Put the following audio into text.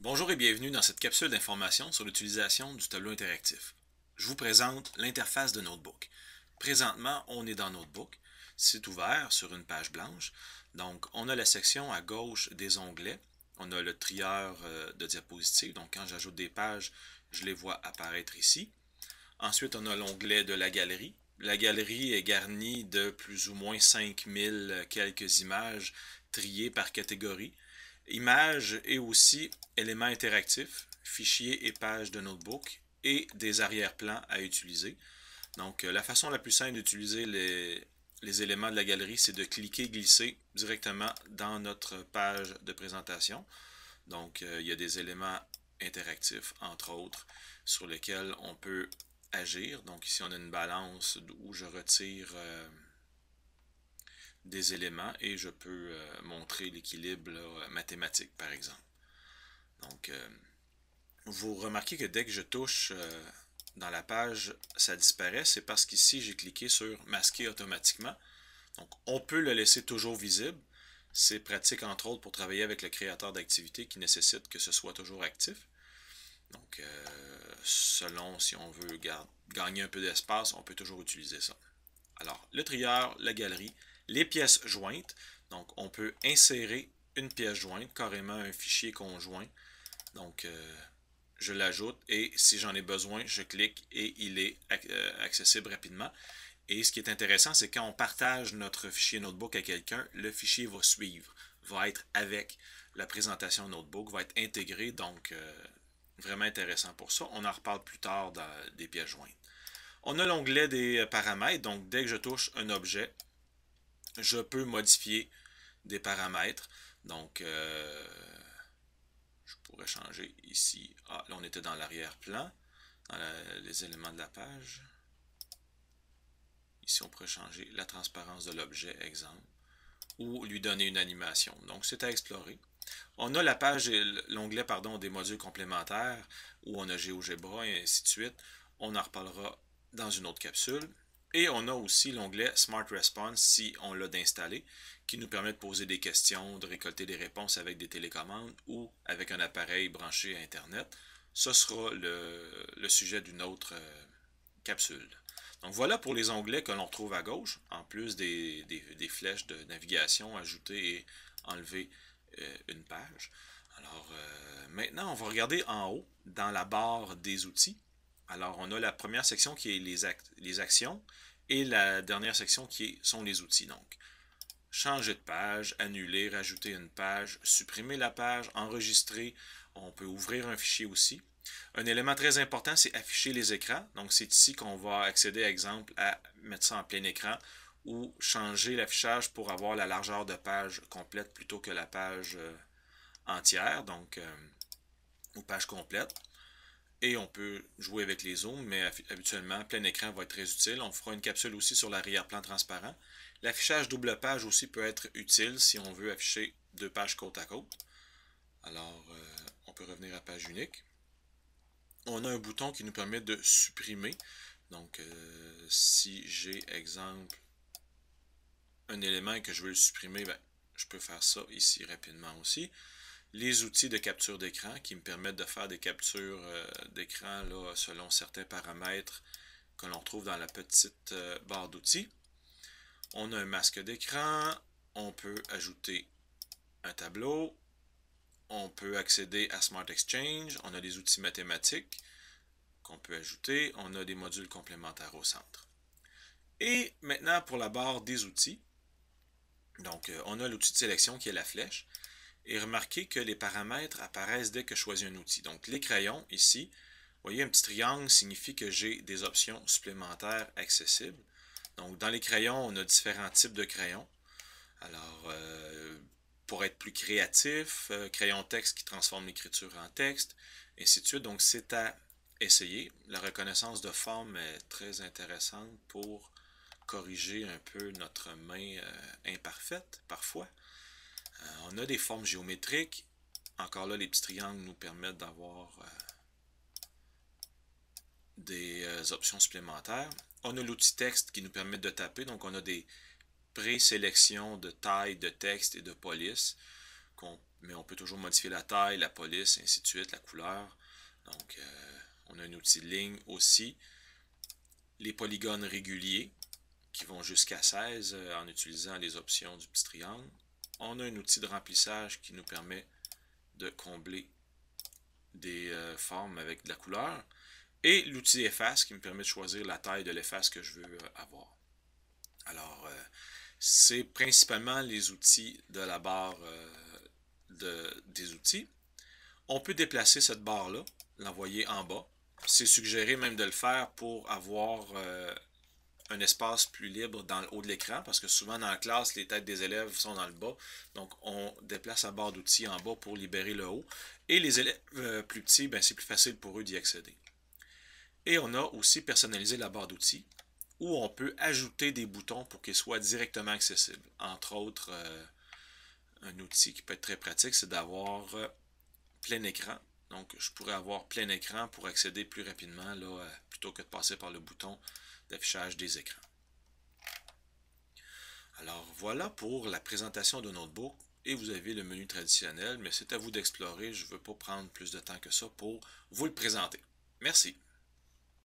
Bonjour et bienvenue dans cette capsule d'information sur l'utilisation du tableau interactif. Je vous présente l'interface de Notebook. Présentement, on est dans Notebook. C'est ouvert sur une page blanche. Donc, on a la section à gauche des onglets. On a le trieur de diapositives. Donc, quand j'ajoute des pages, je les vois apparaître ici. Ensuite, on a l'onglet de la galerie. La galerie est garnie de plus ou moins 5000 quelques images triées par catégorie. Images et aussi éléments interactifs, fichiers et pages de notebook et des arrière-plans à utiliser. Donc, la façon la plus simple d'utiliser les éléments de la galerie, c'est de cliquer, glisser directement dans notre page de présentation. Donc, il y a des éléments interactifs, entre autres, sur lesquels on peut agir. Donc, ici, on a une balance où je retire des éléments et je peux montrer l'équilibre mathématique, par exemple. Donc, vous remarquez que dès que je touche dans la page, ça disparaît. C'est parce qu'ici, j'ai cliqué sur masquer automatiquement. Donc, on peut le laisser toujours visible. C'est pratique, entre autres, pour travailler avec le créateur d'activité qui nécessite que ce soit toujours actif. Donc, selon si on veut gagner un peu d'espace, on peut toujours utiliser ça. Alors, le trieur, la galerie, les pièces jointes. Donc, on peut insérer une pièce jointe, carrément un fichier conjoint. Donc, je l'ajoute et si j'en ai besoin, je clique et il est accessible rapidement. Et ce qui est intéressant, c'est quand on partage notre fichier Notebook à quelqu'un, le fichier va suivre, va être avec la présentation Notebook, va être intégré. Donc, vraiment intéressant pour ça. On en reparle plus tard dans des pièces jointes. On a l'onglet des paramètres. Donc, dès que je touche un objet, je peux modifier des paramètres. Donc, je pourrais changer ici. Ah, là, on était dans l'arrière-plan, dans les éléments de la page. Ici, on pourrait changer la transparence de l'objet, exemple, ou lui donner une animation. Donc, c'est à explorer. On a la page, l'onglet, pardon, des modules complémentaires, où on a GeoGebra et ainsi de suite. On en reparlera dans une autre capsule. Et on a aussi l'onglet Smart Response si on l'a d'installer, qui nous permet de poser des questions, de récolter des réponses avec des télécommandes ou avec un appareil branché à Internet. Ce sera le sujet d'une autre capsule. Donc voilà pour les onglets que l'on retrouve à gauche, en plus des flèches de navigation, ajouter et enlever une page. Alors maintenant, on va regarder en haut, dans la barre des outils. Alors on a la première section qui est les actions et la dernière section qui sont les outils. Donc, changer de page, annuler, rajouter une page, supprimer la page, enregistrer. On peut ouvrir un fichier aussi. Un élément très important, c'est afficher les écrans. Donc, c'est ici qu'on va accéder, exemple, à mettre ça en plein écran ou changer l'affichage pour avoir la largeur de page complète plutôt que la page entière, donc ou page complète. Et on peut jouer avec les zooms, mais habituellement, plein écran va être très utile. On fera une capsule aussi sur l'arrière-plan transparent. L'affichage double page aussi peut être utile si on veut afficher deux pages côte à côte. Alors, on peut revenir à page unique. On a un bouton qui nous permet de supprimer. Donc, si j'ai, exemple, un élément et que je veux le supprimer, ben, je peux faire ça ici rapidement aussi. Les outils de capture d'écran qui me permettent de faire des captures d'écran selon certains paramètres que l'on trouve dans la petite barre d'outils. On a un masque d'écran, on peut ajouter un tableau, on peut accéder à Smart Exchange, on a des outils mathématiques qu'on peut ajouter, on a des modules complémentaires au centre. Et maintenant pour la barre des outils, donc on a l'outil de sélection qui est la flèche. Et remarquez que les paramètres apparaissent dès que je choisis un outil. Donc les crayons ici, vous voyez un petit triangle signifie que j'ai des options supplémentaires accessibles. Donc dans les crayons, on a différents types de crayons. Alors pour être plus créatif, crayon texte qui transforme l'écriture en texte, et ainsi de suite. Donc c'est à essayer. La reconnaissance de forme est très intéressante pour corriger un peu notre main imparfaite parfois. On a des formes géométriques. Encore là, les petits triangles nous permettent d'avoir des options supplémentaires. On a l'outil texte qui nous permet de taper. Donc, on a des présélections de taille de texte et de police mais on peut toujours modifier la taille, la police, ainsi de suite, la couleur. Donc, on a un outil de ligne aussi. Les polygones réguliers, qui vont jusqu'à 16 en utilisant les options du petit triangle. On a un outil de remplissage qui nous permet de combler des formes avec de la couleur. Et l'outil efface qui me permet de choisir la taille de l'efface que je veux avoir. Alors, c'est principalement les outils de la barre des outils. On peut déplacer cette barre-là, l'envoyer en bas. C'est suggéré même de le faire pour avoir un espace plus libre dans le haut de l'écran, parce que souvent dans la classe, les têtes des élèves sont dans le bas. Donc, on déplace la barre d'outils en bas pour libérer le haut. Et les élèves plus petits, ben, c'est plus facile pour eux d'y accéder. Et on a aussi personnalisé la barre d'outils, où on peut ajouter des boutons pour qu'ils soient directement accessibles. Entre autres, un outil qui peut être très pratique, c'est d'avoir plein écran. Donc, je pourrais avoir plein écran pour accéder plus rapidement, là, plutôt que de passer par le bouton d'affichage des écrans. Alors, voilà pour la présentation de Notebook. Et vous avez le menu traditionnel, mais c'est à vous d'explorer. Je ne veux pas prendre plus de temps que ça pour vous le présenter. Merci.